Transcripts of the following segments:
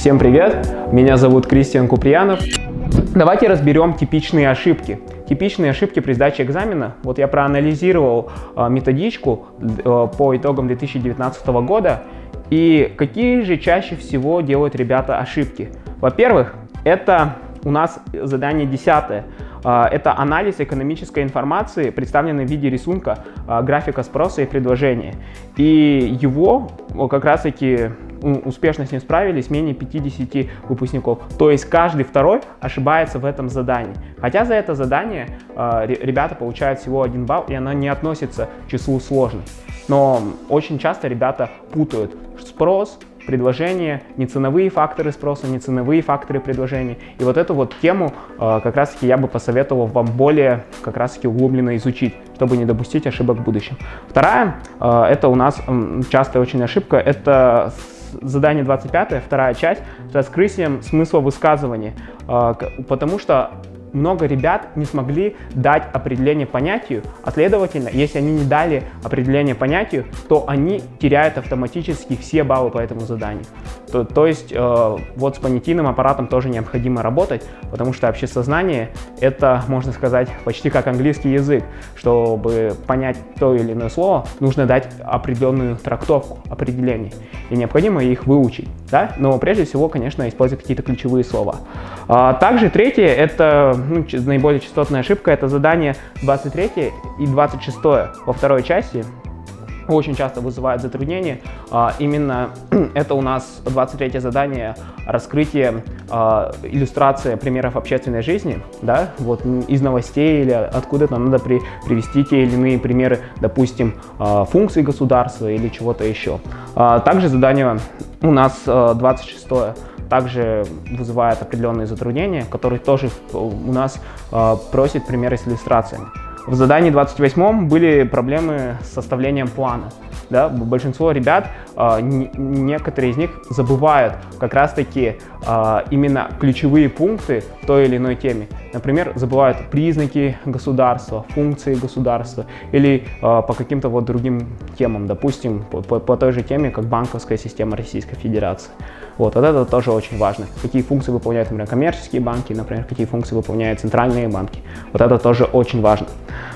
Всем привет! Меня зовут Кристиан Куприянов. Давайте разберем типичные ошибки. Типичные ошибки при сдаче экзамена. Вот я проанализировал методичку по итогам 2019 года. И какие же чаще всего делают ребята ошибки? Во-первых, это у нас задание 10. Это анализ экономической информации, представленный в виде рисунка, графика спроса и предложения. И его как раз таки успешно с ним справились менее 50 выпускников. То есть каждый второй ошибается в этом задании. Хотя за это задание ребята получают всего 1 балл, и оно не относится к числу сложных. Но очень часто ребята путают спрос, предложение, неценовые факторы спроса, неценовые факторы предложения. И вот эту вот тему как раз таки я бы посоветовал вам более как раз таки углубленно изучить, чтобы не допустить ошибок в будущем. Вторая, это у нас частая очень ошибка, это задание 25, вторая часть, с раскрытием смысла высказывания, потому что много ребят не смогли дать определение понятию, а следовательно, если они не дали определение понятию, то они теряют автоматически все баллы по этому заданию. То есть вот с понятийным аппаратом тоже необходимо работать, потому что общесознание — это, можно сказать, почти как английский язык. Чтобы понять то или иное слово, нужно дать определенную трактовку, определение, и необходимо их выучить. Да? Но прежде всего, конечно, использовать какие-то ключевые слова. Также третье — это наиболее частотная ошибка, это задание 23 и 26 во второй части. Очень часто вызывает затруднения. Именно это у нас 23 задание, раскрытие, иллюстрация примеров общественной жизни, да, вот из новостей или откуда-то надо привести те или иные примеры, допустим, функций государства или чего-то еще. Также задание у нас 26 также вызывает определенные затруднения, которые тоже у нас просят примеры с иллюстрациями. В задании 28 были проблемы с составлением плана. Да? Большинство ребят, некоторые из них забывают как раз-таки именно ключевые пункты в той или иной теме. Например, забывают признаки государства, функции государства или по каким-то вот другим темам, допустим, по той же теме, как банковская система Российской Федерации. Вот это тоже очень важно. Какие функции выполняют, например, коммерческие банки, например, какие функции выполняют центральные банки. Вот это тоже очень важно.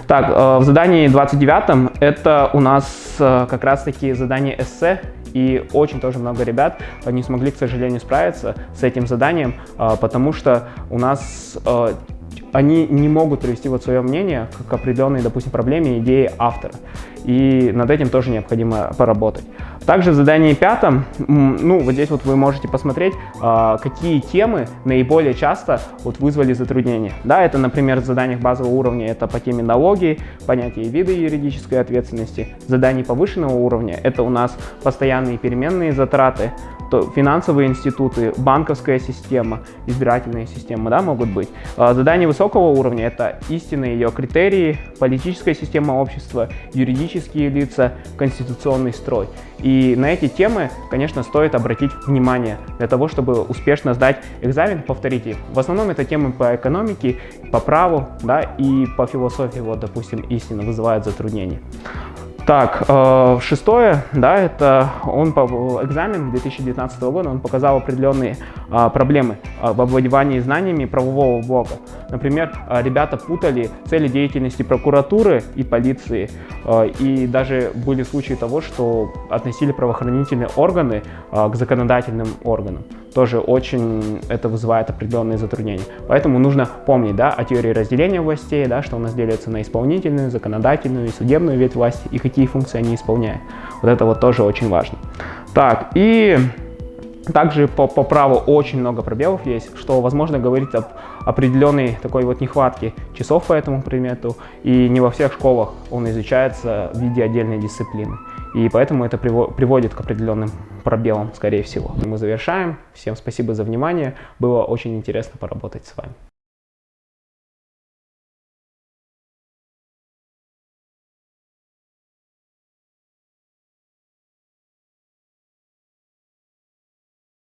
Так, в задании 29 это у нас как раз-таки задание эссе. И очень тоже много ребят не смогли, к сожалению, справиться с этим заданием, потому что у нас они не могут привести вот свое мнение к определенной, допустим, проблеме, идее автора. И над этим тоже необходимо поработать. Также в задании 5, вот здесь вот вы можете посмотреть, какие темы наиболее часто вот вызвали затруднения. Да, это, например, в заданиях базового уровня, это по теме налоги, понятие и виды юридической ответственности. В задании повышенного уровня это у нас постоянные переменные затраты, финансовые институты, банковская система, избирательная система, да, могут быть. Задание высокого уровня — это истинные ее критерии, политическая система общества, юридические лица, конституционный строй. И на эти темы, конечно, стоит обратить внимание для того, чтобы успешно сдать экзамен. Повторите, в основном это темы по экономике, по праву, да, и по философии, вот, допустим, истина вызывает затруднения. Так, шестое, да, это экзамен 2019 года, он показал определенные проблемы в овладевании знаниями правового блока. Например, ребята путали цели деятельности прокуратуры и полиции, и даже были случаи того, что относили правоохранительные органы к законодательным органам. Тоже очень это вызывает определенные затруднения. Поэтому нужно помнить, да, о теории разделения властей, да, что у нас делится на исполнительную, законодательную и судебную ветвь власти, и какие функции они исполняют. Вот это вот тоже очень важно. Так, и также по праву очень много пробелов есть, что, возможно, говорит об определенной такой вот нехватке часов по этому предмету, и не во всех школах он изучается в виде отдельной дисциплины. И поэтому это приводит к определенным пробелам, скорее всего. Мы завершаем. Всем спасибо за внимание. Было очень интересно поработать с вами.